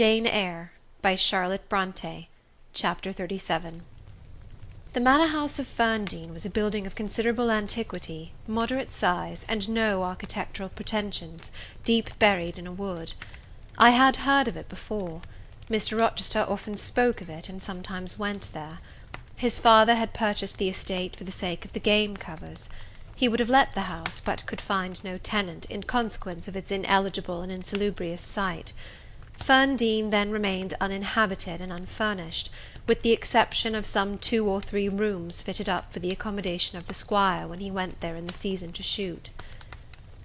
Eyre by Charlotte Brontë. Chapter 37. The manor house of Ferndean was a building of considerable antiquity, moderate size, and no architectural pretensions, deep buried in a wood. I had heard of it before. Mr. Rochester often spoke of it, and sometimes went there. His father had purchased the estate for the sake of the game covers. He would have let the house, but could find no tenant, in consequence of its ineligible and insalubrious site. Ferndean then remained uninhabited and unfurnished, with the exception of some 2 or 3 rooms fitted up for the accommodation of the squire when he went there in the season to shoot.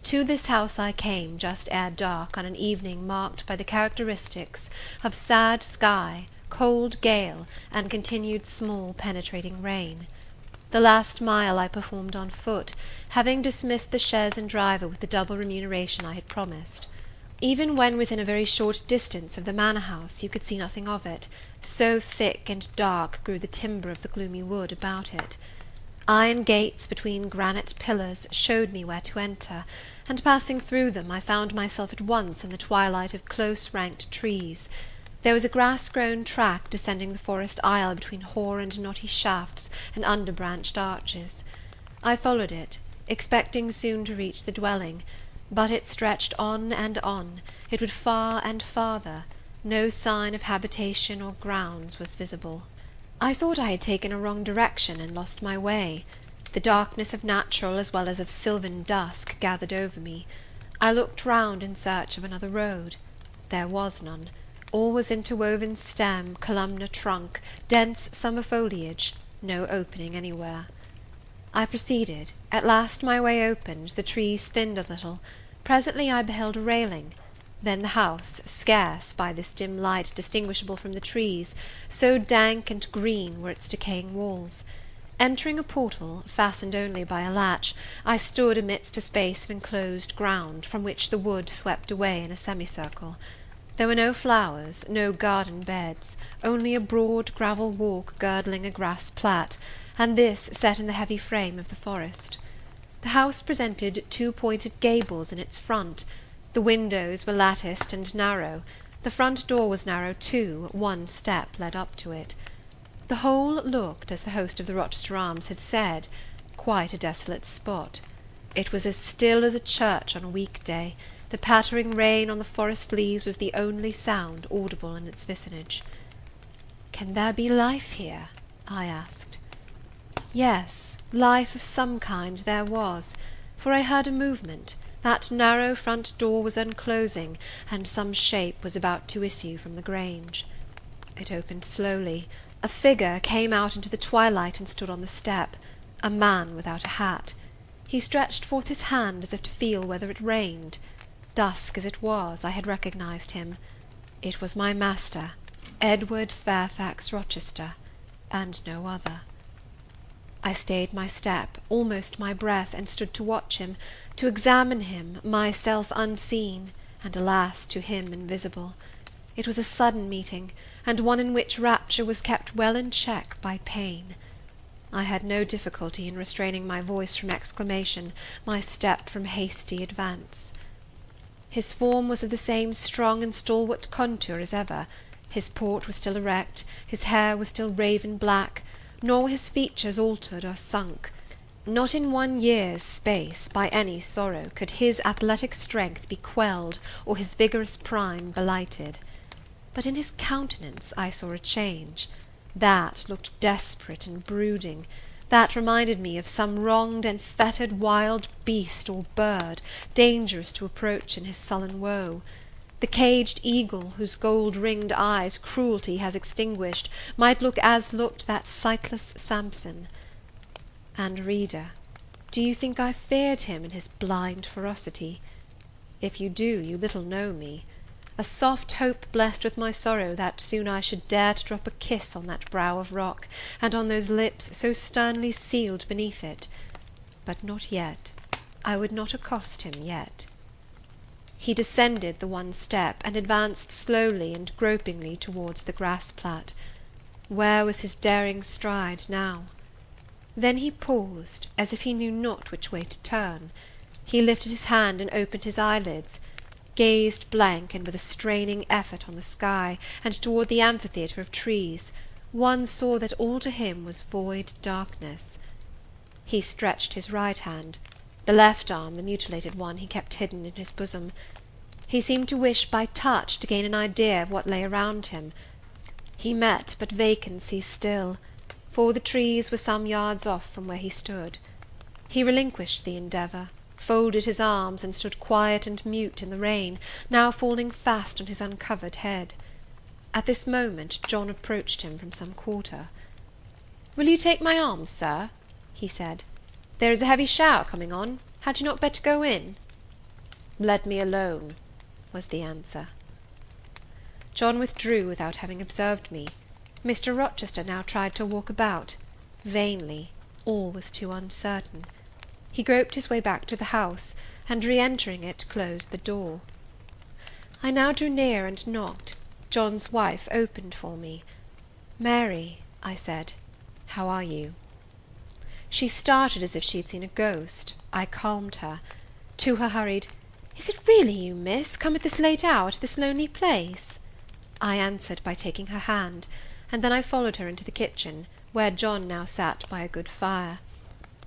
To this house I came just ere dark, on an evening marked by the characteristics of sad sky, cold gale, and continued small penetrating rain. The last mile I performed on foot, having dismissed the chaise and driver with the double remuneration I had promised. Even when within a very short distance of the manor house, you could see nothing of it, so thick and dark grew the timber of the gloomy wood about it. Iron gates between granite pillars showed me where to enter, and passing through them, I found myself at once in the twilight of close-ranked trees. There was a grass-grown track descending the forest aisle between hoar and knotty shafts and under-branched arches. I followed it, expecting soon to reach the dwelling, but it stretched on and on, it would far and farther, no sign of habitation or grounds was visible. I thought I had taken a wrong direction, and lost my way. The darkness of natural as well as of sylvan dusk gathered over me. I looked round in search of another road. There was none. All was interwoven stem, columnar trunk, dense summer foliage, no opening anywhere. I proceeded. At last my way opened, the trees thinned a little. Presently I beheld a railing. Then the house, scarce, by this dim light, distinguishable from the trees, so dank and green were its decaying walls. Entering a portal, fastened only by a latch, I stood amidst a space of enclosed ground, from which the wood swept away in a semicircle. There were no flowers, no garden beds, only a broad gravel walk girdling a grass plat, and this set in the heavy frame of the forest. The house presented 2 pointed gables in its front. The windows were latticed and narrow. The front door was narrow too, 1 step led up to it. The whole looked, as the host of the Rochester Arms had said, quite a desolate spot. It was as still as a church on a week-day. The pattering rain on the forest leaves was the only sound audible in its vicinage. "Can there be life here?" I asked. Yes, life of some kind there was, for I heard a movement. That narrow front door was unclosing, and some shape was about to issue from the grange. It opened slowly. A figure came out into the twilight and stood on the step, a man without a hat. He stretched forth his hand as if to feel whether it rained. Dusk as it was, I had recognized him. It was my master, Edward Fairfax Rochester, and no other. I stayed my step, almost my breath, and stood to watch him, to examine him, myself unseen, and, alas, to him invisible. It was a sudden meeting, and one in which rapture was kept well in check by pain. I had no difficulty in restraining my voice from exclamation, my step from hasty advance. His form was of the same strong and stalwart contour as ever. His port was still erect, his hair was still raven black, nor were his features altered or sunk. Not in 1 year's space, by any sorrow, could his athletic strength be quelled, or his vigorous prime blighted. But in his countenance I saw a change. That looked desperate and brooding. That reminded me of some wronged and fettered wild beast or bird, dangerous to approach in his sullen woe. The caged eagle, whose gold-ringed eyes cruelty has extinguished, might look as looked that sightless Samson. And, reader, do you think I feared him in his blind ferocity? If you do, you little know me. A soft hope blessed with my sorrow that soon I should dare to drop a kiss on that brow of rock, and on those lips so sternly sealed beneath it. But not yet. I would not accost him yet. He descended the 1 step, and advanced slowly and gropingly towards the grass plat. Where was his daring stride now? Then he paused, as if he knew not which way to turn. He lifted his hand and opened his eyelids. gazed blank and with a straining effort on the sky, and toward the amphitheatre of trees, one saw that all to him was void darkness. He stretched his right hand. The left arm, the mutilated one, he kept hidden in his bosom. He seemed to wish by touch to gain an idea of what lay around him. He met but vacancy still, for the trees were some yards off from where he stood. He relinquished the endeavour, folded his arms, and stood quiet and mute in the rain, now falling fast on his uncovered head. At this moment John approached him from some quarter. "Will you take my arms, sir?" he said. "There is a heavy shower coming on. Had you not better go in?" "Let me alone," was the answer. John withdrew without having observed me. Mr. Rochester now tried to walk about. Vainly. All was too uncertain. He groped his way back to the house, and re-entering it, closed the door. I now drew near and knocked. John's wife opened for me. "Mary," I said, "how are you?" She started as if she had seen a ghost. I calmed her. To her hurried, "Is it really you, miss, come at this late hour to this lonely place?" I answered by taking her hand, and then I followed her into the kitchen, where John now sat by a good fire.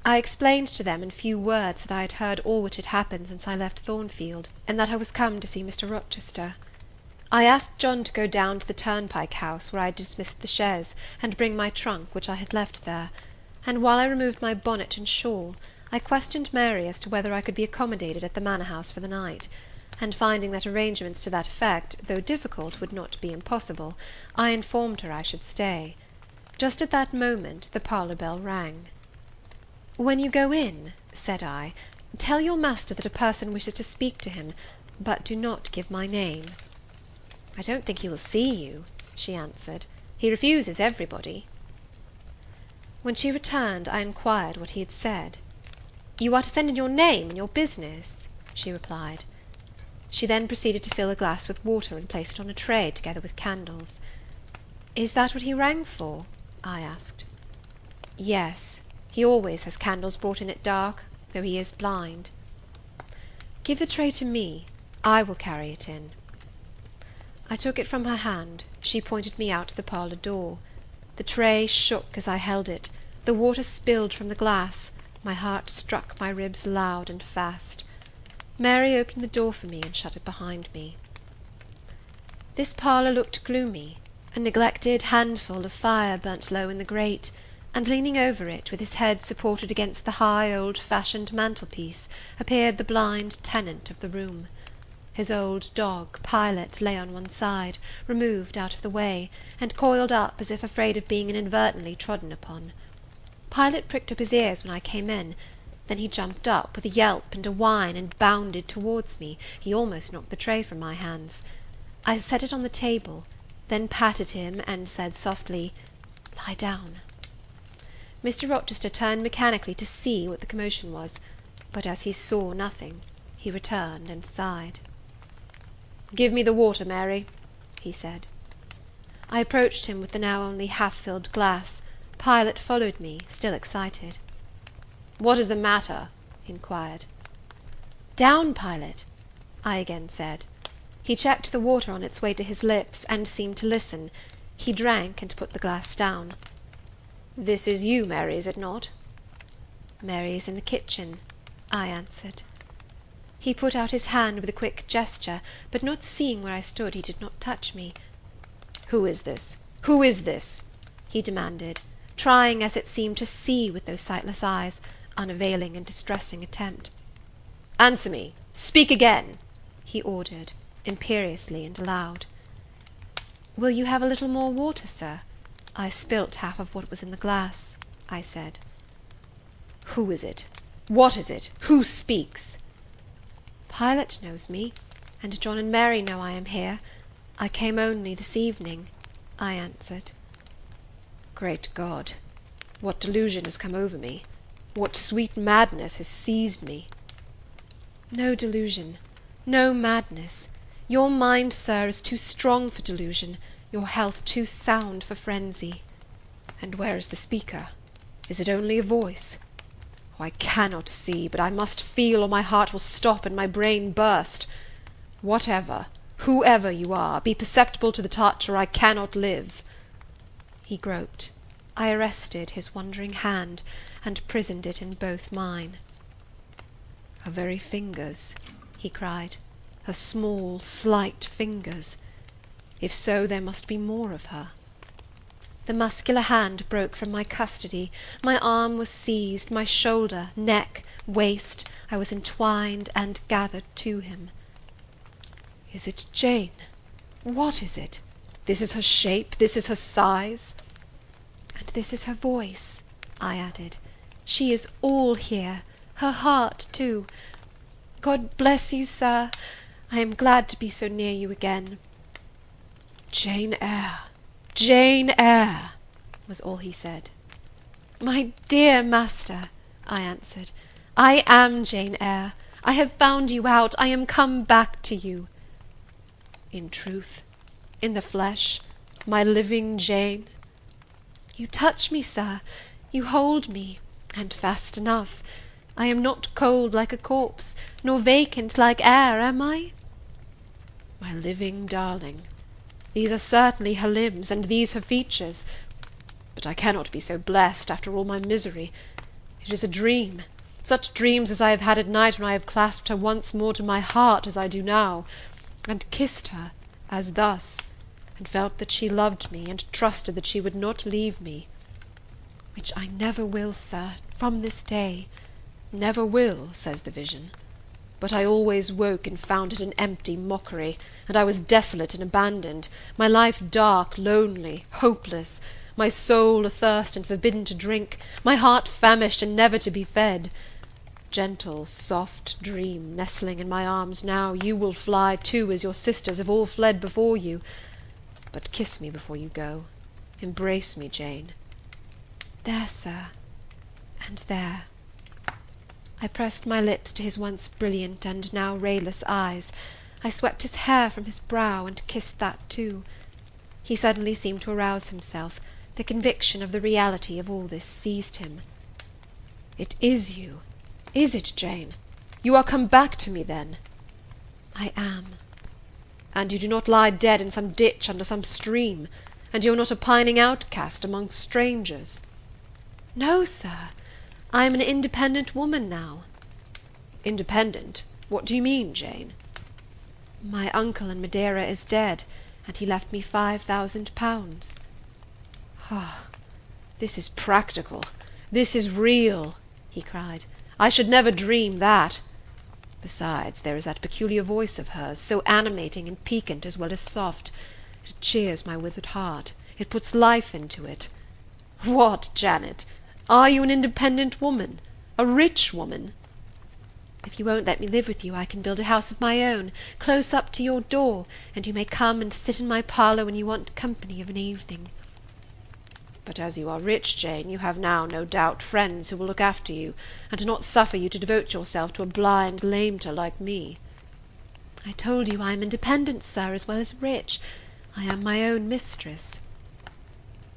I explained to them in few words that I had heard all which had happened since I left Thornfield, and that I was come to see Mr. Rochester. I asked John to go down to the turnpike house, where I had dismissed the chaise, and bring my trunk, which I had left there; and while I removed my bonnet and shawl, I questioned Mary as to whether I could be accommodated at the manor house for the night; and finding that arrangements to that effect, though difficult, would not be impossible, I informed her I should stay. Just at that moment the parlour bell rang. "When you go in," said I, "tell your master that a person wishes to speak to him, but do not give my name." "I don't think he will see you," she answered. "He refuses everybody." When she returned, I inquired what he had said. "You are to send in your name and your business," she replied. She then proceeded to fill a glass with water and place it on a tray, together with candles. "Is that what he rang for?" I asked. "Yes. He always has candles brought in at dark, though he is blind." "Give the tray to me. I will carry it in." I took it from her hand. She pointed me out to the parlour door. The tray shook as I held it. The water spilled from the glass. My heart struck my ribs loud and fast. Mary opened the door for me and shut it behind me. This parlour looked gloomy. A neglected handful of fire burnt low in the grate, and leaning over it, with his head supported against the high old-fashioned mantelpiece, appeared the blind tenant of the room. His old dog, Pilot, lay on one side, removed out of the way, and coiled up as if afraid of being inadvertently trodden upon. Pilot pricked up his ears when I came in. Then he jumped up, with a yelp and a whine, and bounded towards me. He almost knocked the tray from my hands. I set it on the table, then patted him, and said softly, "Lie down." Mr. Rochester turned mechanically to see what the commotion was, but as he saw nothing, he returned and sighed. "Give me the water, Mary," he said. I approached him with the now only half-filled glass. Pilot followed me, still excited. "What is the matter?" he inquired. "Down, Pilot," I again said. He checked the water on its way to his lips, and seemed to listen. He drank, and put the glass down. "This is you, Mary, is it not?" "Mary is in the kitchen," I answered. He put out his hand with a quick gesture, but not seeing where I stood, he did not touch me. "Who is this? Who is this?" he demanded, trying, as it seemed, to see with those sightless eyes, unavailing and distressing attempt. "Answer me! Speak again!" he ordered, imperiously and aloud. "Will you have a little more water, sir? I spilt half of what was in the glass," I said. "Who is it? What is it? Who speaks?" "Pilot knows me, and John and Mary know I am here. I came only this evening," I answered. Great God! What delusion has come over me? What sweet madness has seized me? No delusion, no madness. Your mind, sir, is too strong for delusion, your health too sound for frenzy. And where is the speaker? Is it only a voice? Oh, I cannot see, but I must feel, or my heart will stop and my brain burst. Whatever, whoever you are, be perceptible to the touch, or I cannot live." He groped. I arrested his wandering hand, and prisoned it in both mine. "Her very fingers," he cried, "her small, slight fingers. If so, there must be more of her." The muscular hand broke from my custody, my arm was seized, my shoulder, neck, waist, I was entwined and gathered to him. "Is it Jane? What is it? This is her shape, this is her size?" "And this is her voice," I added. "She is all here, her heart too. God bless you, sir. I am glad to be so near you again." "Jane Eyre, Jane Eyre," was all he said. "My dear master," I answered, "I am Jane Eyre. I have found you out. I am come back to you." "In truth? In the flesh? My living Jane?" "You touch me, sir. You hold me, and fast enough. I am not cold like a corpse, nor vacant like air, am I?" "My living darling. These are certainly her limbs, and these her features. But I cannot be so blessed, after all my misery. It is a dream, such dreams as I have had at night when I have clasped her once more to my heart, as I do now, and kissed her, as thus, and felt that she loved me, and trusted that she would not leave me." "Which I never will, sir, from this day." "Never will," says the vision. But I always woke and found it an empty mockery, and I was desolate and abandoned, my life dark, lonely, hopeless, my soul athirst and forbidden to drink, my heart famished and never to be fed. Gentle, soft dream, nestling in my arms now, you will fly too, as your sisters have all fled before you. But kiss me before you go. Embrace me, Jane." "There, sir, and there." I pressed my lips to his once brilliant and now rayless eyes. I swept his hair from his brow, and kissed that too. He suddenly seemed to arouse himself. The conviction of the reality of all this seized him. "It is you, is it, Jane? You are come back to me, then?" "I am." "And you do not lie dead in some ditch under some stream? And you are not a pining outcast among strangers?" "No, sir. I am an independent woman now." "Independent? What do you mean, Jane?" "My uncle in Madeira is dead, and he left me 5,000 pounds." "Ah, this is practical, this is real," he cried. "I should never dream that. Besides, there is that peculiar voice of hers, so animating and piquant as well as soft. It cheers my withered heart, it puts life into it. What, Janet? Are you an independent woman? A rich woman?" "If you won't let me live with you, I can build a house of my own, close up to your door, and you may come and sit in my parlour when you want company of an evening." "But as you are rich, Jane, you have now, no doubt, friends who will look after you, and do not suffer you to devote yourself to a blind lamenter like me." "I told you I am independent, sir, as well as rich. I am my own mistress."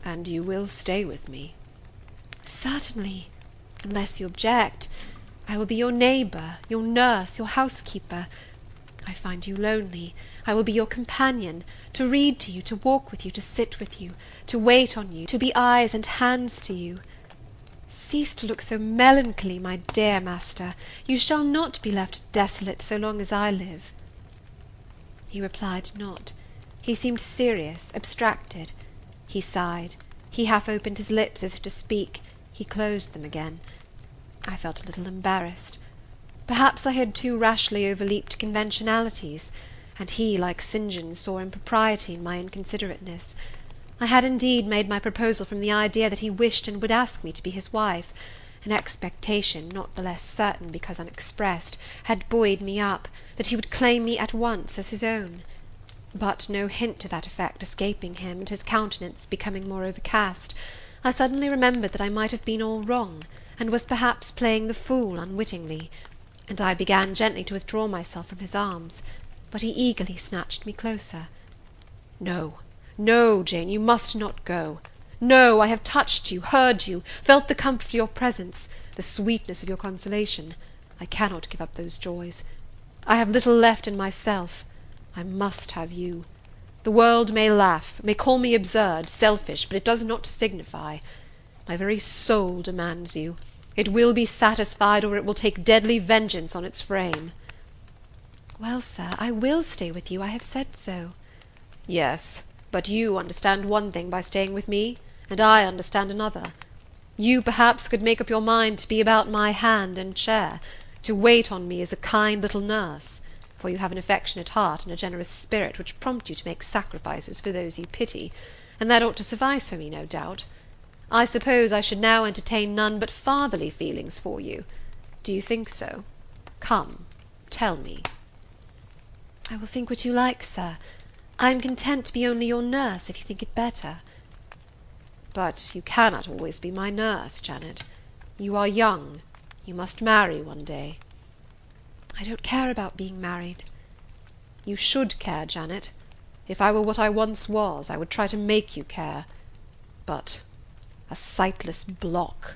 "And you will stay with me?" "Certainly, unless you object. I will be your neighbour, your nurse, your housekeeper. I find you lonely. I will be your companion, to read to you, to walk with you, to sit with you, to wait on you, to be eyes and hands to you. Cease to look so melancholy, my dear master. You shall not be left desolate so long as I live." He replied not. He seemed serious, abstracted. He sighed. He half opened his lips as if to speak. He closed them again. I felt a little embarrassed. Perhaps I had too rashly overleaped conventionalities, and he, like St. John, saw impropriety in my inconsiderateness. I had indeed made my proposal from the idea that he wished and would ask me to be his wife. An expectation, not the less certain because unexpressed, had buoyed me up, that he would claim me at once as his own. But no hint to that effect escaping him, and his countenance becoming more overcast, I suddenly remembered that I might have been all wrong, and was perhaps playing the fool unwittingly, and I began gently to withdraw myself from his arms, but he eagerly snatched me closer. "No, no, Jane, you must not go. No, I have touched you, heard you, felt the comfort of your presence, the sweetness of your consolation. I cannot give up those joys. I have little left in myself. I must have you. The world may laugh, may call me absurd, selfish, but it does not signify. My very soul demands you. It will be satisfied, or it will take deadly vengeance on its frame." "Well, sir, I will stay with you. I have said so." "Yes, but you understand one thing by staying with me, and I understand another. You, perhaps, could make up your mind to be about my hand and chair, to wait on me as a kind little nurse, for you have an affectionate heart and a generous spirit which prompt you to make sacrifices for those you pity, and that ought to suffice for me, no doubt. I suppose I should now entertain none but fatherly feelings for you. Do you think so? Come, tell me." "I will think what you like, sir. I am content to be only your nurse, if you think it better." "But you cannot always be my nurse, Janet. You are young. You must marry one day." "I don't care about being married." "You should care, Janet. If I were what I once was, I would try to make you care. But a sightless block."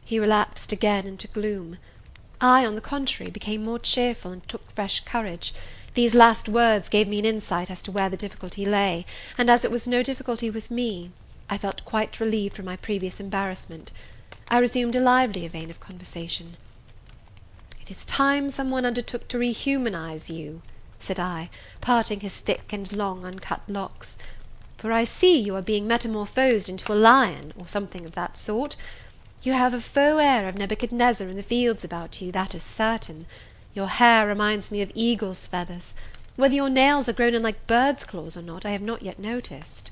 He relapsed again into gloom. I, on the contrary, became more cheerful and took fresh courage. These last words gave me an insight as to where the difficulty lay, and as it was no difficulty with me, I felt quite relieved from my previous embarrassment. I resumed a livelier vein of conversation. "It is time some one undertook to rehumanize you," said I, parting his thick and long uncut locks, "for I see you are being metamorphosed into a lion, or something of that sort. You have a faux air of Nebuchadnezzar in the fields about you, that is certain. Your hair reminds me of eagle's feathers. Whether your nails are grown in like bird's claws or not, I have not yet noticed."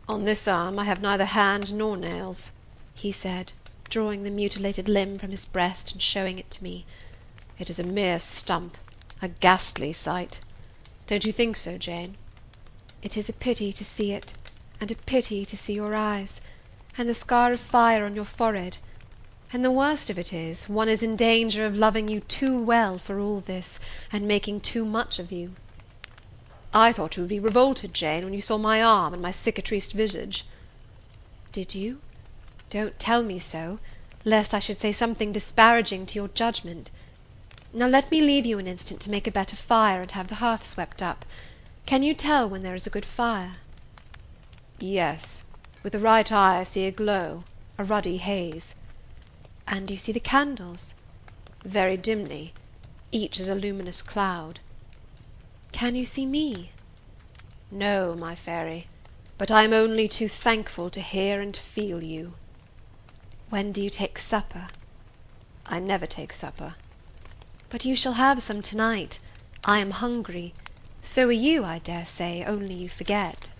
"On this arm I have neither hand nor nails," he said, drawing the mutilated limb from his breast and showing it to me. "It is a mere stump, a ghastly sight. Don't you think so, Jane?" "It is a pity to see it, and a pity to see your eyes, and the scar of fire on your forehead. And the worst of it is, one is in danger of loving you too well for all this, and making too much of you." "I thought you would be revolted, Jane, when you saw my arm and my cicatriced visage." "Did you? Don't tell me so, lest I should say something disparaging to your judgment. Now let me leave you an instant to make a better fire and have the hearth swept up. Can you tell when there is a good fire?" "Yes. With the right eye I see a glow, a ruddy haze." "And you see the candles?" "Very dimly. Each is a luminous cloud." "Can you see me?" "No, my fairy, but I am only too thankful to hear and feel you." "When do you take supper?" "I never take supper." "But you shall have some tonight. I am hungry. So are you, I dare say, only you forget."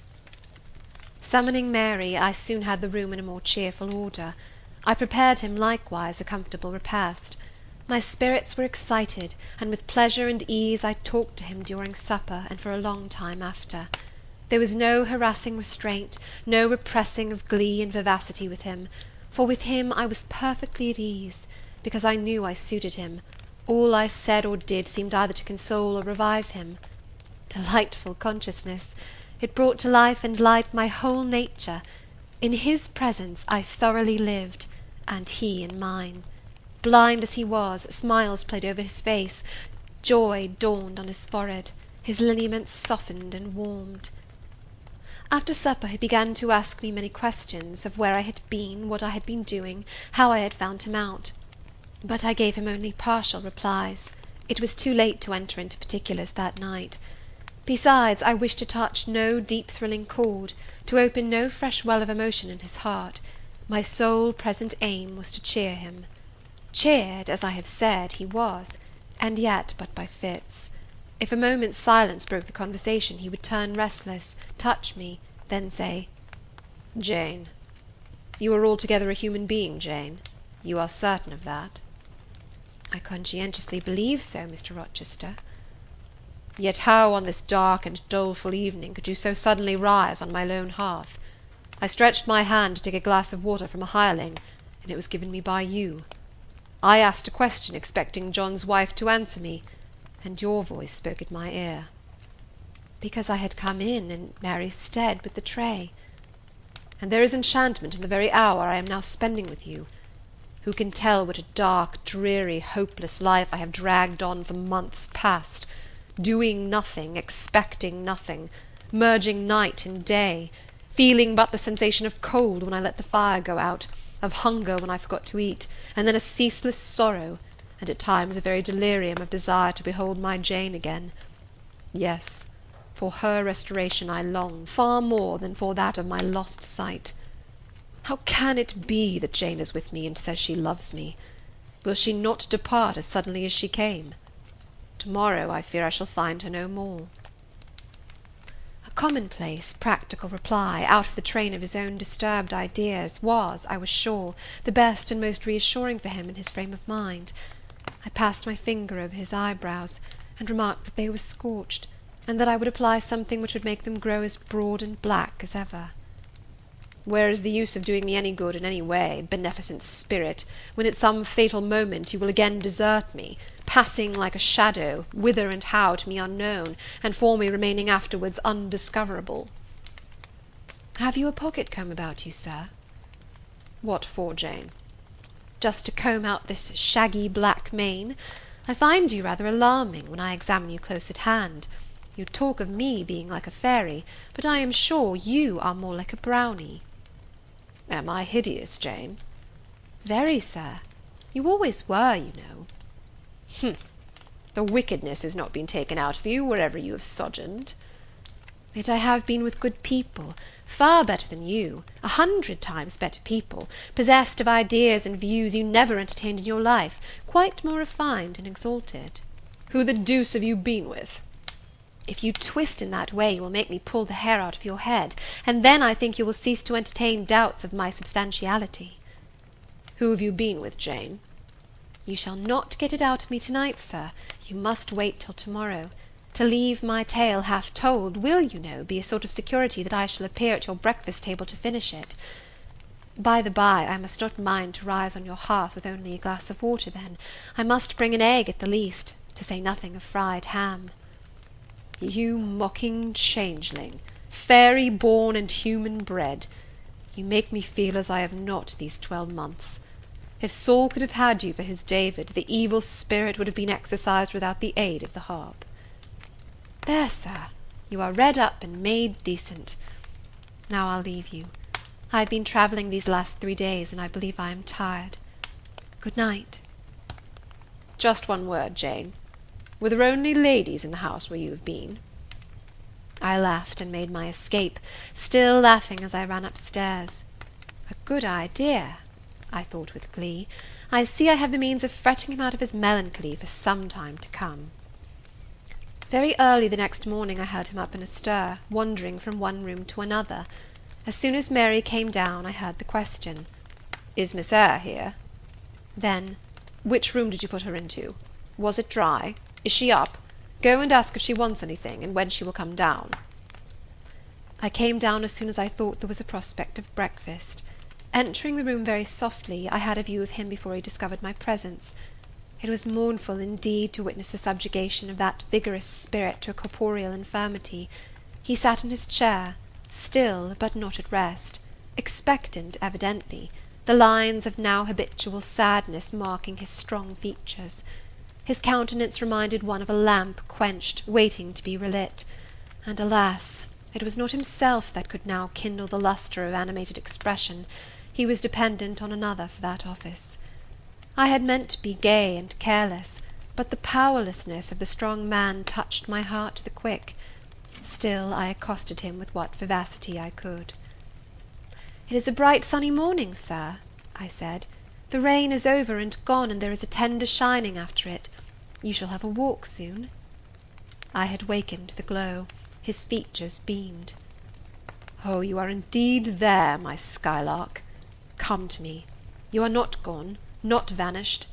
Summoning Mary, I soon had the room in a more cheerful order. I prepared him likewise a comfortable repast. My spirits were excited, and with pleasure and ease I talked to him during supper and for a long time after. There was no harassing restraint, no repressing of glee and vivacity with him, for with him I was perfectly at ease, because I knew I suited him. All I said or did seemed either to console or revive him. Delightful consciousness! It brought to life and light my whole nature. In his presence I thoroughly lived, and he in mine. Blind as he was, smiles played over his face, joy dawned on his forehead, his lineaments softened and warmed. After supper he began to ask me many questions, of where I had been, what I had been doing, how I had found him out. But I gave him only partial replies. It was too late to enter into particulars that night. Besides, I wished to touch no deep thrilling chord, to open no fresh well of emotion in his heart. My sole present aim was to cheer him. Cheered, as I have said, he was, and yet but by fits. If a moment's silence broke the conversation, he would turn restless, touch me, then say, "Jane, you are altogether a human being, Jane? You are certain of that?" "I conscientiously believe so, Mr. Rochester." "Yet how on this dark and doleful evening could you so suddenly rise on my lone hearth? I stretched my hand to take a glass of water from a hireling, and it was given me by you. I asked a question, expecting John's wife to answer me, and your voice spoke at my ear." "Because I had come in Mary's stead with the tray." "And there is enchantment in the very hour I am now spending with you. Who can tell what a dark, dreary, hopeless life I have dragged on for months past, doing nothing, expecting nothing, merging night in day, feeling but the sensation of cold when I let the fire go out, of hunger when I forgot to eat, and then a ceaseless sorrow, and at times a very delirium of desire to behold my Jane again. Yes, for her restoration I long, far more than for that of my lost sight. How can it be that Jane is with me and says she loves me? Will she not depart as suddenly as she came? To-morrow I fear I shall find her no more. A commonplace, practical reply, out of the train of his own disturbed ideas, was, I was sure, the best and most reassuring for him in his frame of mind. I passed my finger over his eyebrows, and remarked that they were scorched, and that I would apply something which would make them grow as broad and black as ever. Where is the use of doing me any good in any way, beneficent spirit, when at some fatal moment you will again desert me, passing like a shadow, whither and how to me unknown, and for me remaining afterwards undiscoverable? Have you a pocket-comb about you, sir? What for, Jane? Just to comb out this shaggy black mane. I find you rather alarming when I examine you close at hand. You talk of me being like a fairy, but I am sure you are more like a brownie. Am I hideous, Jane? Very, sir. You always were, you know. Humph! The wickedness has not been taken out of you wherever you have sojourned. Yet I have been with good people, far better than you, 100 times better people, possessed of ideas and views you never entertained in your life, quite more refined and exalted. Who the deuce have you been with? If you twist in that way, you will make me pull the hair out of your head, and then I think you will cease to entertain doubts of my substantiality. Who have you been with, Jane? You shall not get it out of me to-night, sir. You must wait till to-morrow. To leave my tale half told will, you know, be a sort of security that I shall appear at your breakfast-table to finish it. By the by, I must not mind to rise on your hearth with only a glass of water then. I must bring an egg at the least, to say nothing of fried ham. You mocking changeling, fairy born and human bred, you make me feel as I have not these 12 months. If Saul could have had you for his David, the evil spirit would have been exorcised without the aid of the harp. There, sir, you are redd up and made decent. Now I'll leave you. I have been travelling these last 3 days, and I believe I am tired. Good night. Just one word, Jane. Were there only ladies in the house where you have been? I laughed and made my escape, still laughing as I ran upstairs. A good idea, I thought with glee. I see I have the means of fretting him out of his melancholy for some time to come. Very early the next morning I heard him up in a stir, wandering from one room to another. As soon as Mary came down, I heard the question, "Is Miss Eyre here?" Then, "Which room did you put her into? Was it dry? Is she up? Go and ask if she wants anything, and when she will come down." I came down as soon as I thought there was a prospect of breakfast. Entering the room very softly, I had a view of him before he discovered my presence. It was mournful indeed to witness the subjugation of that vigorous spirit to a corporeal infirmity. He sat in his chair, still, but not at rest, expectant evidently, the lines of now habitual sadness marking his strong features. His countenance reminded one of a lamp quenched, waiting to be relit, and alas! it was not himself that could now kindle the lustre of animated expression. He was dependent on another for that office. I had meant to be gay and careless, but the powerlessness of the strong man touched my heart to the quick. Still I accosted him with what vivacity I could. "It is a bright sunny morning, sir," I said. "The rain is over and gone, and there is a tender shining after it. You shall have a walk soon." I had wakened the glow. His features beamed. "Oh, you are indeed there, my skylark. Come to me. You are not gone, not vanished.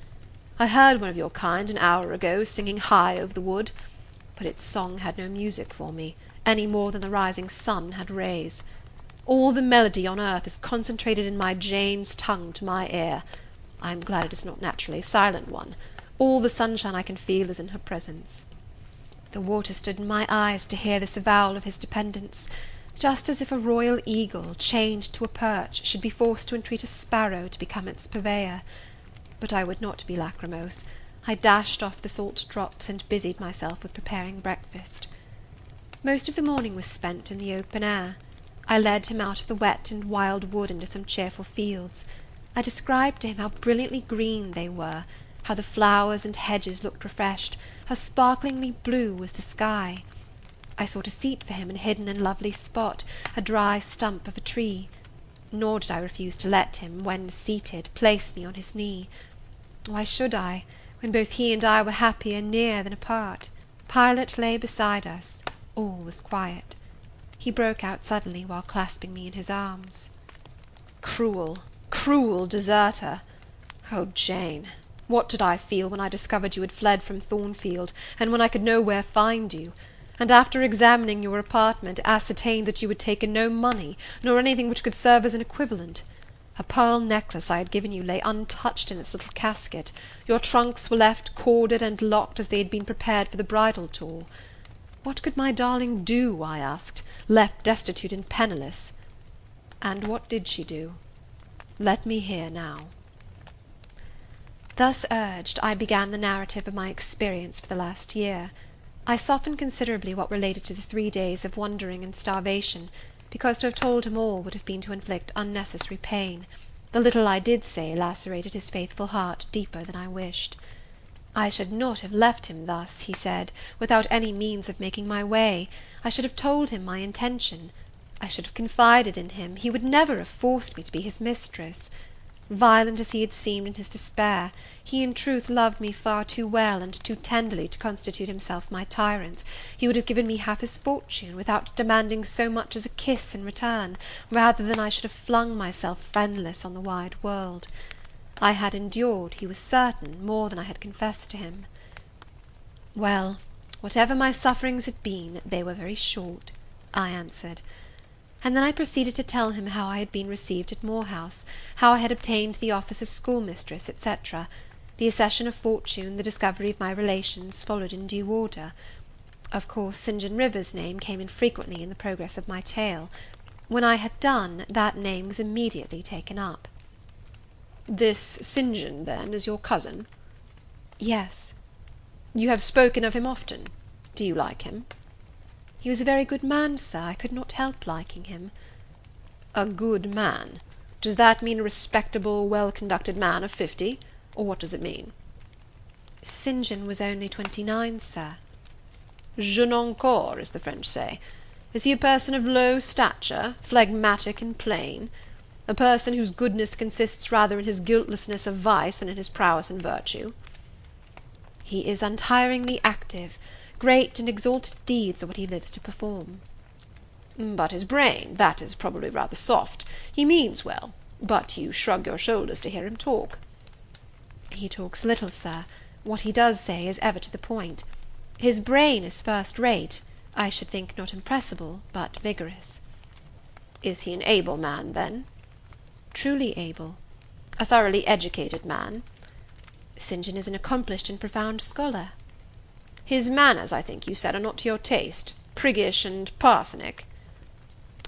I heard one of your kind an hour ago singing high over the wood, but its song had no music for me, any more than the rising sun had rays. All the melody on earth is concentrated in my Jane's tongue to my ear. I am glad it is not naturally a silent one. All the sunshine I can feel is in her presence." The water stood in my eyes to hear this avowal of his dependence, just as if a royal eagle, chained to a perch, should be forced to entreat a sparrow to become its purveyor. But I would not be lachrymose. I dashed off the salt drops and busied myself with preparing breakfast. Most of the morning was spent in the open air. I led him out of the wet and wild wood into some cheerful fields. I described to him how brilliantly green they were, how the flowers and hedges looked refreshed, how sparklingly blue was the sky. I sought a seat for him in a hidden and lovely spot, a dry stump of a tree. Nor did I refuse to let him, when seated, place me on his knee. Why should I, when both he and I were happier near than apart? Pilot lay beside us. All was quiet. He broke out suddenly while clasping me in his arms. "Cruel, cruel deserter! Oh, Jane, what did I feel when I discovered you had fled from Thornfield, and when I could nowhere find you, and after examining your apartment, ascertained that you had taken no money, nor anything which could serve as an equivalent. A pearl necklace I had given you lay untouched in its little casket. Your trunks were left corded and locked as they had been prepared for the bridal tour. What could my darling do, I asked, left destitute and penniless? And what did she do? Let me hear now." Thus urged, I began the narrative of my experience for the last year. I softened considerably what related to the 3 days of wandering and starvation, because to have told him all would have been to inflict unnecessary pain. The little I did say lacerated his faithful heart deeper than I wished. I should not have left him thus, he said, without any means of making my way. I should have told him my intention. I should have confided in him. He would never have forced me to be his mistress. Violent as he had seemed in his despair, he in truth loved me far too well and too tenderly to constitute himself my tyrant. He would have given me half his fortune, without demanding so much as a kiss in return, rather than I should have flung myself friendless on the wide world. I had endured, he was certain, more than I had confessed to him. Well, whatever my sufferings had been, they were very short, I answered. And then I proceeded to tell him how I had been received at Moor House, how I had obtained the office of schoolmistress, etc. The accession of fortune, the discovery of my relations, followed in due order. Of course, St. John Rivers's name came in frequently in the progress of my tale. When I had done, that name was immediately taken up. "This St. John, then, is your cousin?" "Yes." "You have spoken of him often. Do you like him?" "He was a very good man, sir. I could not help liking him." "A good man? Does that mean a respectable, well-conducted man of 50, or what does it mean?" "St. John was only 29, sir." "Jeune encore, as the French say. Is he a person of low stature, phlegmatic and plain? A person whose goodness consists rather in his guiltlessness of vice than in his prowess in virtue?" "He is untiringly active. Great and exalted deeds are what he lives to perform." "But his brain, that is probably rather soft. He means well, but you shrug your shoulders to hear him talk." "He talks little, sir. What he does say is ever to the point. His brain is first rate. I should think not impressible, but vigorous." "Is he an able man, then?" "Truly able." "A thoroughly educated man?" "St. John is an accomplished and profound scholar." "His manners, I think you said, are not to your taste, priggish and parsonic?"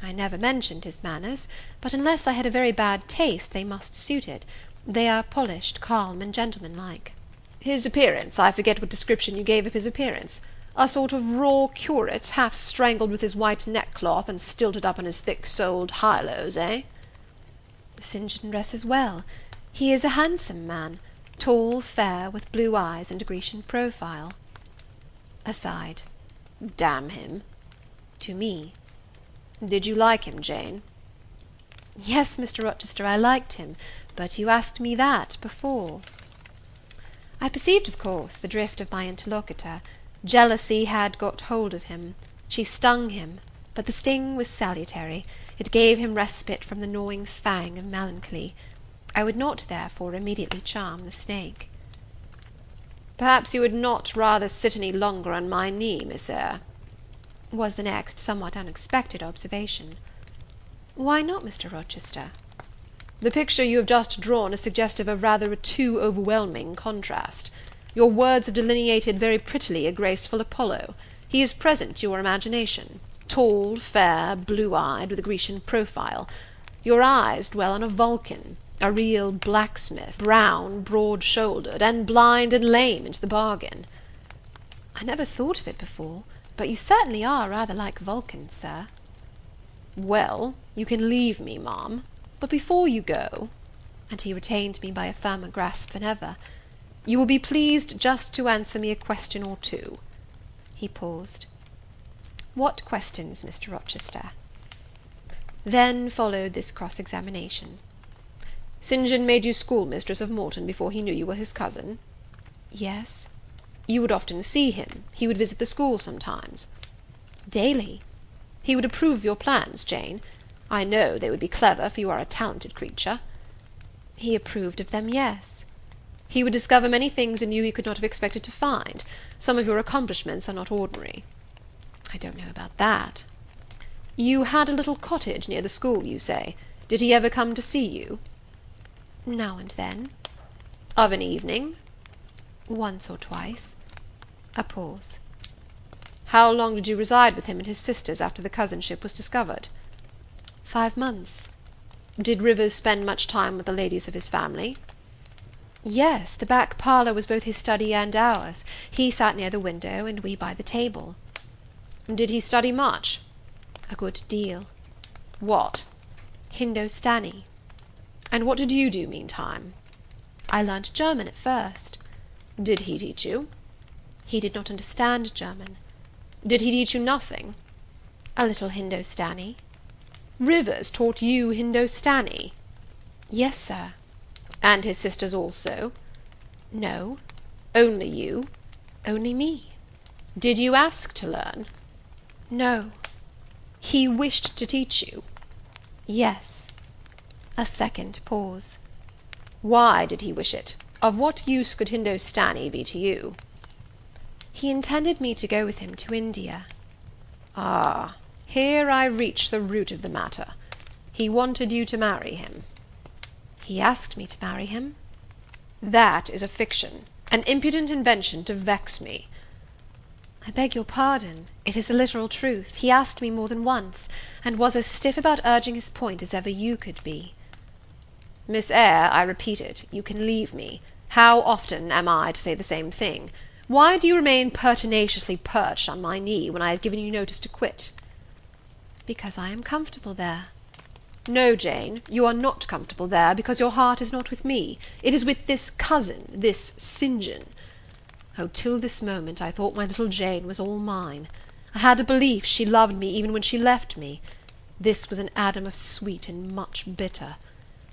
"I never mentioned his manners, but unless I had a very bad taste, they must suit it. They are polished, calm, and gentlemanlike." "His appearance, I forget what description you gave of his appearance. A sort of raw curate, half strangled with his white neckcloth, and stilted up on his thick-soled high-lows, eh?" "St. John dresses well. He is a handsome man, tall, fair, with blue eyes and a Grecian profile." Aside. "Damn him." "To me." "Did you like him, Jane?" "Yes, Mr. Rochester, I liked him, but you asked me that before." I perceived, of course, the drift of my interlocutor. Jealousy had got hold of him. She stung him, but the sting was salutary. It gave him respite from the gnawing fang of melancholy. I would not, therefore, immediately charm the snake. "Perhaps you would not rather sit any longer on my knee, Miss Eyre?" was the next somewhat unexpected observation. "Why not, Mr. Rochester?" "The picture you have just drawn is suggestive of rather a too overwhelming contrast. Your words have delineated very prettily a graceful Apollo. He is present to your imagination. Tall, fair, blue-eyed, with a Grecian profile. Your eyes dwell on a Vulcan. A real blacksmith, brown, broad-shouldered, and blind and lame into the bargain." "I never thought of it before, but you certainly are rather like Vulcan, sir." "Well, you can leave me, ma'am, but before you go," and he retained me by a firmer grasp than ever, "you will be pleased just to answer me a question or two." He paused. "What questions, Mr. Rochester?" Then followed this cross-examination. "St. John made you schoolmistress of Morton before he knew you were his cousin?" "Yes." "You would often see him? He would visit the school sometimes?" "Daily." "He would approve of your plans, Jane? I know they would be clever, for you are a talented creature." "He approved of them, yes." "He would discover many things in you he could not have expected to find? Some of your accomplishments are not ordinary." "I don't know about that." "You had a little cottage near the school, you say. Did he ever come to see you?" "Now and then." "Of an evening?" "Once or twice." A pause. "How long did you reside with him and his sisters after the cousinship was discovered?" 5 months. "Did Rivers spend much time with the ladies of his family?" "Yes, the back parlour was both his study and ours. He sat near the window, and we by the table." "Did he study much?" "A good deal." "What?" "Hindostani." "And what did you do meantime?" "I learnt German at first." "Did he teach you?" "He did not understand German." "Did he teach you nothing?" "A little Hindostani." "Rivers taught you Hindostani?" "Yes, sir." "And his sisters also?" "No." "Only you?" "Only me." "Did you ask to learn?" "No." "He wished to teach you?" "Yes." A second pause. "Why did he wish it? Of what use could Hindostani be to you?" "He intended me to go with him to India." "Ah, here I reach the root of the matter. He wanted you to marry him." "He asked me to marry him." "That is a fiction, an impudent invention to vex me." "I beg your pardon. It is the literal truth. He asked me more than once, and was as stiff about urging his point as ever you could be." "Miss Eyre, I repeat it, you can leave me. How often am I to say the same thing? Why do you remain pertinaciously perched on my knee, when I have given you notice to quit?" "Because I am comfortable there." "No, Jane, you are not comfortable there, because your heart is not with me. It is with this cousin, this St. John. Oh, till this moment I thought my little Jane was all mine. I had a belief she loved me even when she left me. This was an Adam of sweet and much bitter.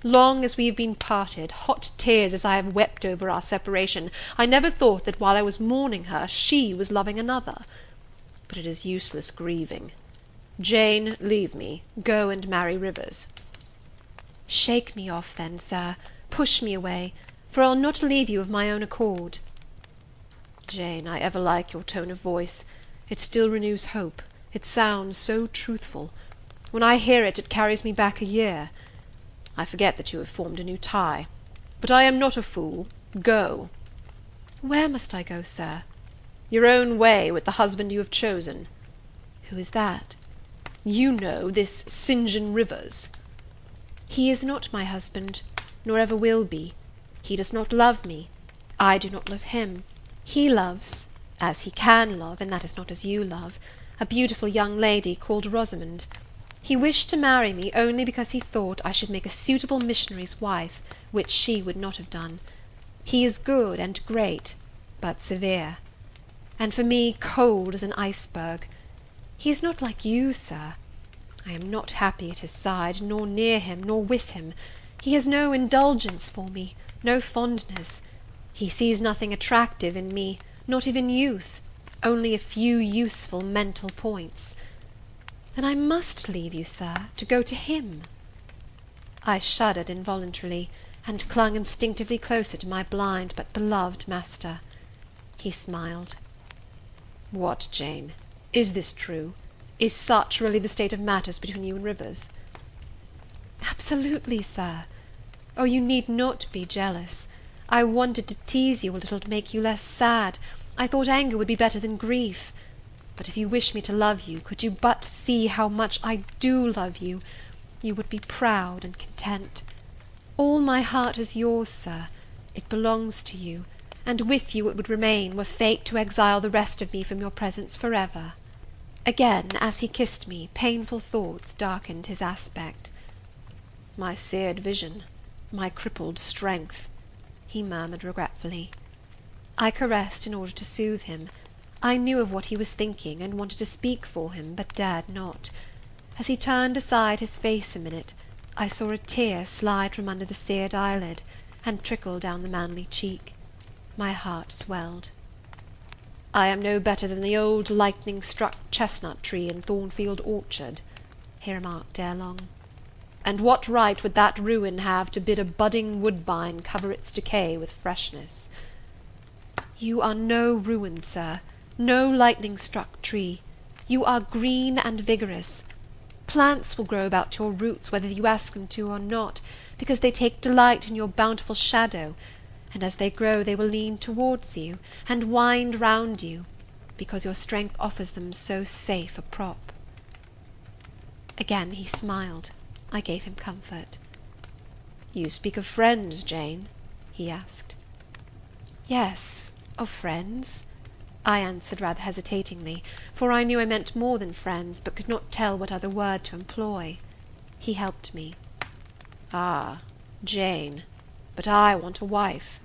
Long as we have been parted, hot tears as I have wept over our separation, I never thought that while I was mourning her, she was loving another. But it is useless grieving. Jane, leave me. Go and marry Rivers." "Shake me off, then, sir. Push me away, for I'll not leave you of my own accord." "Jane, I ever like your tone of voice. It still renews hope. It sounds so truthful. When I hear it, it carries me back a year. I forget that you have formed a new tie. But I am not a fool. Go." "Where must I go, sir?" "Your own way with the husband you have chosen." "Who is that?" "You know, this St. John Rivers." "He is not my husband, nor ever will be. He does not love me. I do not love him. He loves, as he can love, and that is not as you love, a beautiful young lady called Rosamond. He wished to marry me only because he thought I should make a suitable missionary's wife, which she would not have done. He is good and great, but severe. And for me, cold as an iceberg. He is not like you, sir. I am not happy at his side, nor near him, nor with him. He has no indulgence for me, no fondness. He sees nothing attractive in me, not even youth, only a few useful mental points. Then I must leave you, sir, to go to him." I shuddered involuntarily, and clung instinctively closer to my blind but beloved master. He smiled. "What, Jane? Is this true? Is such really the state of matters between you and Rivers?" "Absolutely, sir. Oh, you need not be jealous. I wanted to tease you a little to make you less sad. I thought anger would be better than grief. But if you wish me to love you, could you but see how much I do love you, you would be proud and content. All my heart is yours, sir. It belongs to you, and with you it would remain, were fate to exile the rest of me from your presence forever." Again, as he kissed me, painful thoughts darkened his aspect. "My seared vision, my crippled strength," he murmured regretfully. I caressed in order to soothe him. I knew of what he was thinking, and wanted to speak for him, but dared not. As he turned aside his face a minute, I saw a tear slide from under the seared eyelid, and trickle down the manly cheek. My heart swelled. "I am no better than the old lightning-struck chestnut tree in Thornfield Orchard," he remarked ere long. "And what right would that ruin have to bid a budding woodbine cover its decay with freshness?" "You are no ruin, sir, no lightning-struck tree. You are green and vigorous. Plants will grow about your roots whether you ask them to or not, because they take delight in your bountiful shadow, and as they grow they will lean towards you, and wind round you, because your strength offers them so safe a prop." Again he smiled. I gave him comfort. "You speak of friends, Jane?" he asked. "Yes, of friends," I answered rather hesitatingly, for I knew I meant more than friends, but could not tell what other word to employ. He helped me. "Ah, Jane, but I want a wife."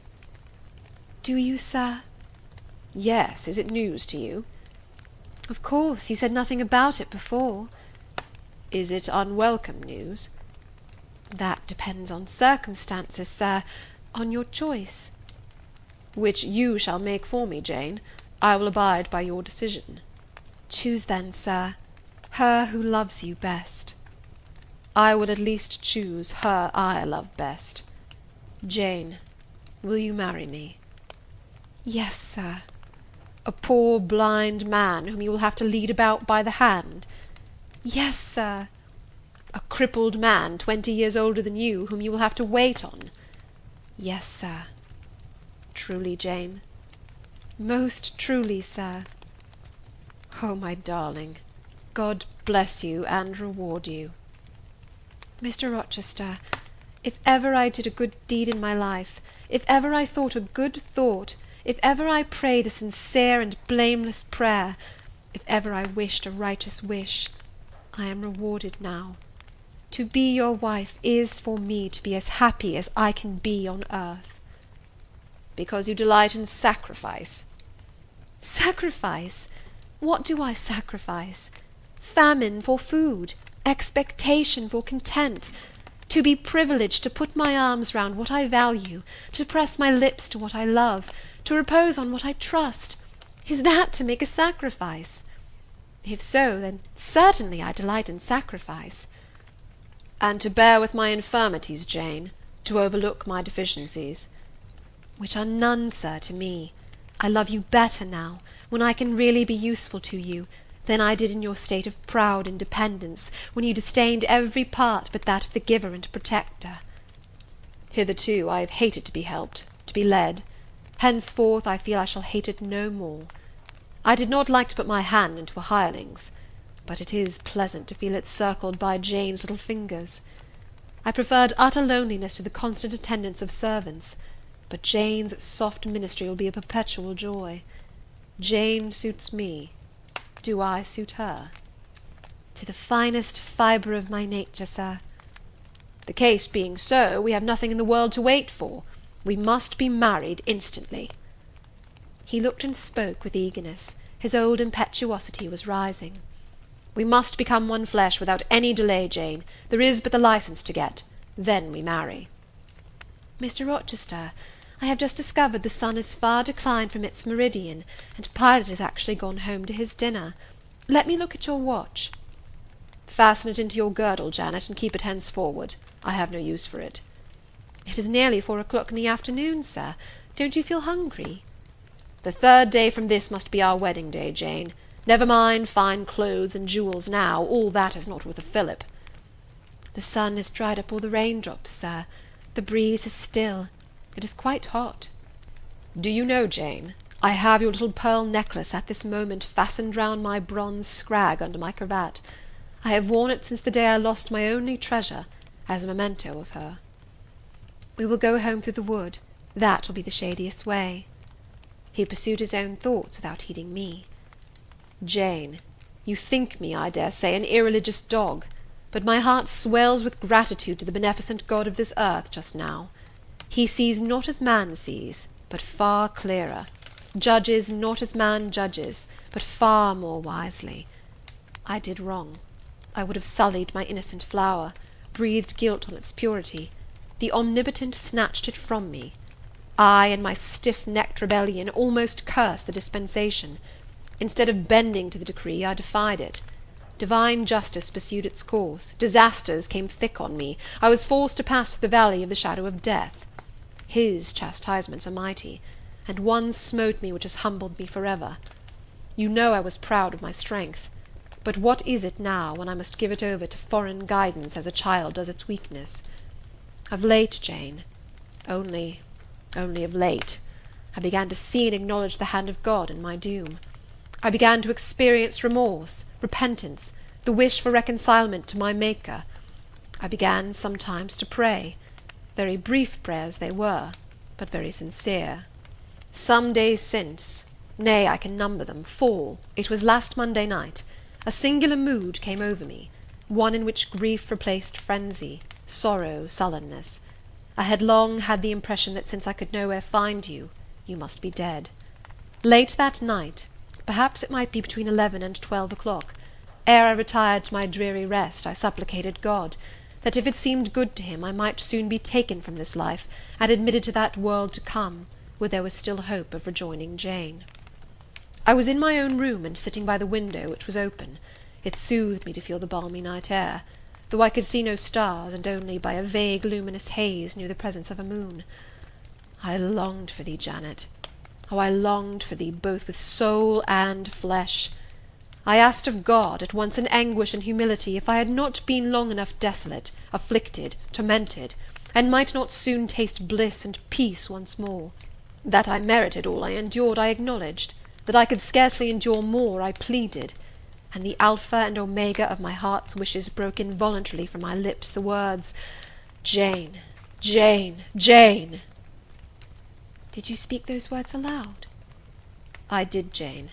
"Do you, sir?" "Yes. Is it news to you?" "Of course. You said nothing about it before." "Is it unwelcome news?" "That depends on circumstances, sir, on your choice." "Which you shall make for me, Jane. I will abide by your decision." "Choose then, sir, her who loves you best." "I will at least choose her I love best. Jane, will you marry me?" "Yes, sir." "A poor blind man whom you will have to lead about by the hand?" "Yes, sir." "A crippled man 20 years older than you, whom you will have to wait on?" "Yes, sir." "Truly, Jane?" "Most truly, sir." "Oh, my darling, God bless you and reward you." "Mr. Rochester, if ever I did a good deed in my life, if ever I thought a good thought, if ever I prayed a sincere and blameless prayer, if ever I wished a righteous wish, I am rewarded now. To be your wife is for me to be as happy as I can be on earth." "Because you delight in sacrifice?" "Sacrifice? What do I sacrifice? Famine for food, expectation for content, to be privileged to put my arms round what I value, to press my lips to what I love, to repose on what I trust, is that to make a sacrifice? If so, then certainly I delight in sacrifice." "And to bear with my infirmities, Jane, to overlook my deficiencies?" "Which are none, sir, to me. I love you better now, when I can really be useful to you, than I did in your state of proud independence, when you disdained every part but that of the giver and protector." "Hitherto I have hated to be helped, to be led. Henceforth I feel I shall hate it no more. I did not like to put my hand into a hireling's, but it is pleasant to feel it circled by Jane's little fingers. I preferred utter loneliness to the constant attendance of servants, but Jane's soft ministry will be a perpetual joy. Jane suits me. Do I suit her?" "To the finest fibre of my nature, sir." "The case being so, we have nothing in the world to wait for. We must be married instantly." He looked and spoke with eagerness. His old impetuosity was rising. "We must become one flesh without any delay, Jane. There is but the license to get. Then we marry." "Mr. Rochester, I have just discovered the sun is far declined from its meridian, and Pilot has actually gone home to his dinner. Let me look at your watch." "Fasten it into your girdle, Janet, and keep it henceforward. I have no use for it." "It is nearly 4 o'clock in the afternoon, sir. Don't you feel hungry?" "The 3rd day from this must be our wedding day, Jane. Never mind fine clothes and jewels now, all that is not worth a fillip." "The sun has dried up all the raindrops, sir. The breeze is still. It is quite hot." "Do you know, Jane, I have your little pearl necklace at this moment fastened round my bronze scrag under my cravat. I have worn it since the day I lost my only treasure, as a memento of her." "We will go home through the wood. That will be the shadiest way." He pursued his own thoughts without heeding me. "Jane, you think me, I dare say, an irreligious dog, but my heart swells with gratitude to the beneficent God of this earth just now. He sees not as man sees, but far clearer; judges not as man judges, but far more wisely. I did wrong. I would have sullied my innocent flower, breathed guilt on its purity. The Omnipotent snatched it from me. I, in my stiff-necked rebellion, almost cursed the dispensation. Instead of bending to the decree, I defied it. Divine justice pursued its course. Disasters came thick on me. I was forced to pass through the valley of the shadow of death. His chastisements are mighty, and one smote me which has humbled me forever. You know I was proud of my strength. But what is it now, when I must give it over to foreign guidance as a child does its weakness? Of late, Jane, only of late, I began to see and acknowledge the hand of God in my doom. I began to experience remorse, repentance, the wish for reconcilement to my Maker. I began sometimes to pray. Very brief prayers they were, but very sincere. Some days since, nay, I can number them, 4, it was last Monday night, a singular mood came over me, one in which grief replaced frenzy, sorrow sullenness. I had long had the impression that since I could nowhere find you, you must be dead. Late that night, perhaps it might be between 11 and 12 o'clock, ere I retired to my dreary rest, I supplicated God, that if it seemed good to him, I might soon be taken from this life, and admitted to that world to come, where there was still hope of rejoining Jane. I was in my own room, and sitting by the window, which was open. It soothed me to feel the balmy night air, though I could see no stars, and only by a vague luminous haze knew the presence of a moon. I longed for thee, Janet. Oh, I longed for thee both with soul and flesh. I asked of God, at once in anguish and humility, if I had not been long enough desolate, afflicted, tormented, and might not soon taste bliss and peace once more. That I merited all I endured, I acknowledged. That I could scarcely endure more, I pleaded. And the Alpha and Omega of my heart's wishes broke involuntarily from my lips the words, "Jane, Jane, Jane!" Did you speak those words aloud? I did, Jane.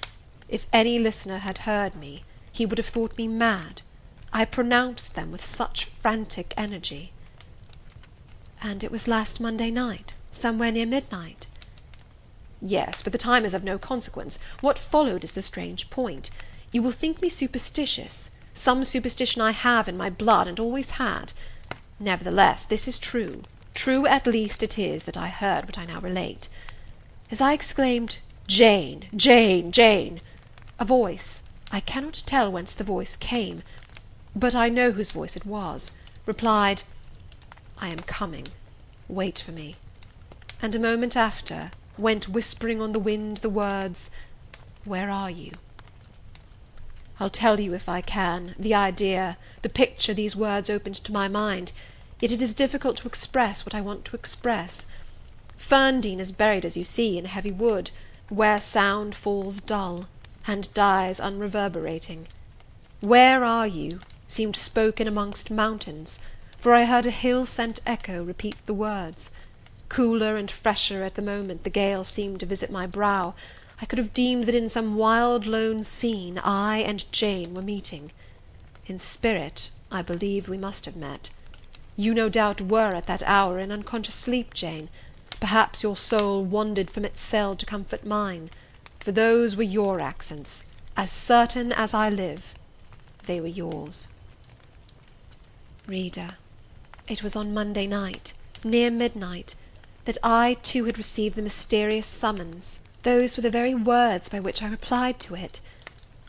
If any listener had heard me, he would have thought me mad. I pronounced them with such frantic energy. And it was last Monday night, somewhere near midnight? Yes, but the time is of no consequence. What followed is the strange point. You will think me superstitious. Some superstition I have in my blood, and always had. Nevertheless, this is true. True at least it is that I heard what I now relate. As I exclaimed, "Jane, Jane, Jane!" a voice, I cannot tell whence the voice came, but I know whose voice it was, replied, "I am coming. Wait for me," and a moment after went whispering on the wind the words, "Where are you?" I'll tell you, if I can, the idea, the picture these words opened to my mind, yet it is difficult to express what I want to express. Ferndean is buried, as you see, in a heavy wood, where sound falls dull, and dies unreverberating. "Where are you?" seemed spoken amongst mountains, for I heard a hill-sent echo repeat the words. Cooler and fresher at the moment the gale seemed to visit my brow, I could have deemed that in some wild lone scene I and Jane were meeting. In spirit, I believe we must have met. You no doubt were at that hour in unconscious sleep, Jane. Perhaps your soul wandered from its cell to comfort mine, for those were your accents. As certain as I live, they were yours. Reader, it was on Monday night, near midnight, that I too had received the mysterious summons. Those were the very words by which I replied to it.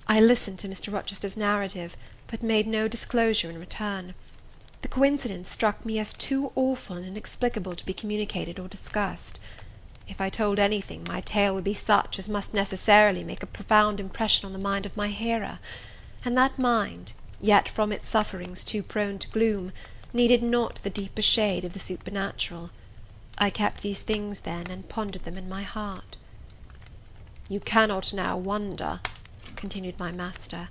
I listened to Mr. Rochester's narrative, but made no disclosure in return. The coincidence struck me as too awful and inexplicable to be communicated or discussed. If I told anything, my tale would be such as must necessarily make a profound impression on the mind of my hearer, and that mind, yet from its sufferings too prone to gloom, needed not the deeper shade of the supernatural. I kept these things then, and pondered them in my heart. You cannot now wonder, continued my master,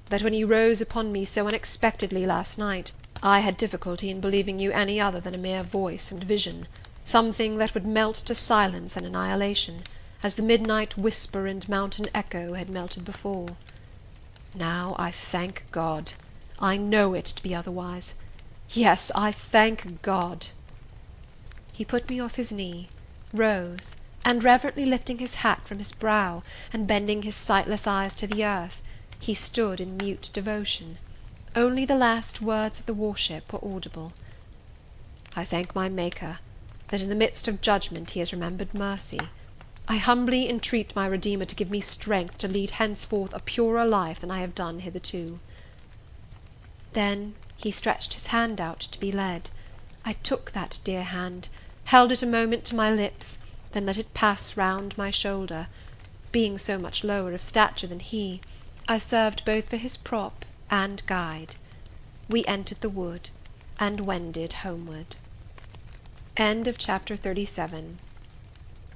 that when you rose upon me so unexpectedly last night, I had difficulty in believing you any other than a mere voice and vision, something that would melt to silence and annihilation, as the midnight whisper and mountain echo had melted before. Now I thank God. I know it to be otherwise. Yes, I thank God." He put me off his knee, rose, and reverently lifting his hat from his brow, and bending his sightless eyes to the earth, he stood in mute devotion. Only the last words of the worship were audible. "I thank my Maker, that in the midst of judgment he has remembered mercy. I humbly entreat my Redeemer to give me strength to lead henceforth a purer life than I have done hitherto." Then he stretched his hand out to be led. I took that dear hand, held it a moment to my lips, then let it pass round my shoulder. Being so much lower of stature than he, I served both for his prop and guide. We entered the wood, and wended homeward. End of Chapter 37.